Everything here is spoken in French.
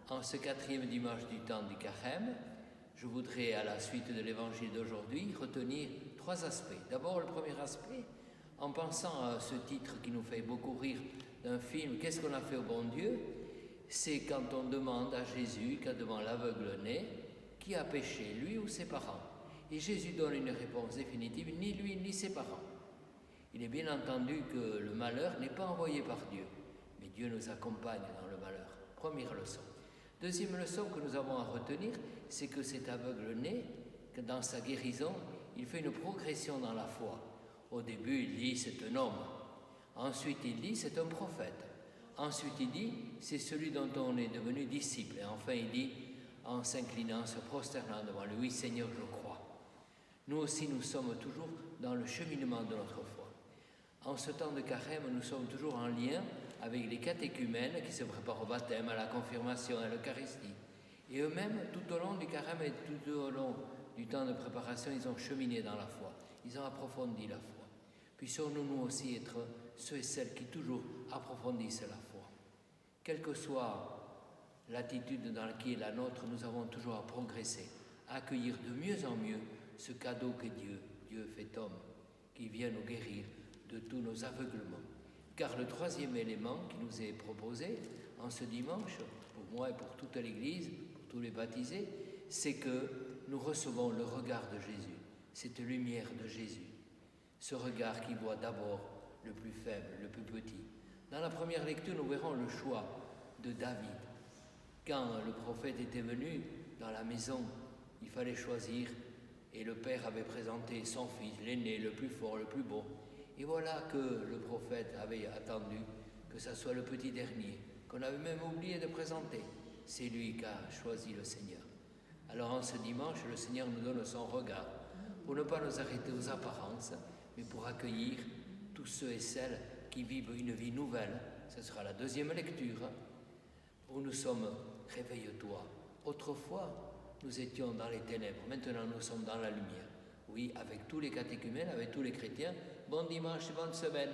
en ce 4e dimanche du temps du Carême, je voudrais, à la suite de l'évangile d'aujourd'hui, retenir 3 aspects. D'abord, le premier aspect, en pensant à ce titre qui nous fait beaucoup rire d'un film, Qu'est-ce qu'on a fait au bon Dieu? C'est quand on demande à Jésus, quand devant l'aveugle-né, qui a péché, lui ou ses parents? Et Jésus donne une réponse définitive, ni lui ni ses parents. Il est bien entendu que le malheur n'est pas envoyé par Dieu, mais Dieu nous accompagne dans le malheur. Première leçon. Deuxième leçon que nous avons à retenir, c'est que cet aveugle-né, que dans sa guérison, il fait une progression dans la foi. Au début, il dit, c'est un homme. Ensuite, il dit, c'est un prophète. Ensuite, il dit, c'est celui dont on est devenu disciple. Et enfin, il dit, en s'inclinant, se prosternant devant lui, oui, Seigneur, je crois. Nous aussi, nous sommes toujours dans le cheminement de notre foi. En ce temps de carême, nous sommes toujours en lien avec les catéchumènes qui se préparent au baptême, à la confirmation, à l'Eucharistie. Et eux-mêmes, tout au long du carême et tout au long du temps de préparation, ils ont cheminé dans la foi. Ils ont approfondi la foi. Puissions-nous nous aussi être ceux et celles qui toujours approfondissent la foi. Quelle que soit l'attitude dans laquelle est la nôtre, nous avons toujours à progresser, à accueillir de mieux en mieux ce cadeau que Dieu fait homme, qui vient nous guérir de tous nos aveuglements. Car le 3e élément qui nous est proposé en ce dimanche, pour moi et pour toute l'Église, pour tous les baptisés, c'est que nous recevons le regard de Jésus, cette lumière de Jésus, ce regard qui voit d'abord le plus faible, le plus petit. Dans la première lecture, nous verrons le choix de David. Quand le prophète était venu dans la maison, il fallait choisir, et le père avait présenté son fils, l'aîné, le plus fort, le plus beau. Et voilà que le prophète avait attendu que ça soit le petit dernier, qu'on avait même oublié de présenter. C'est lui qui a choisi le Seigneur. Alors en ce dimanche, le Seigneur nous donne son regard, pour ne pas nous arrêter aux apparences, mais pour accueillir tous ceux et celles qui vivent une vie nouvelle. Ce sera la 2e lecture, où nous sommes « Réveille-toi ». Autrefois, nous étions dans les ténèbres, maintenant nous sommes dans la lumière. Oui, avec tous les catéchumènes, avec tous les chrétiens, bon dimanche, bonne semaine.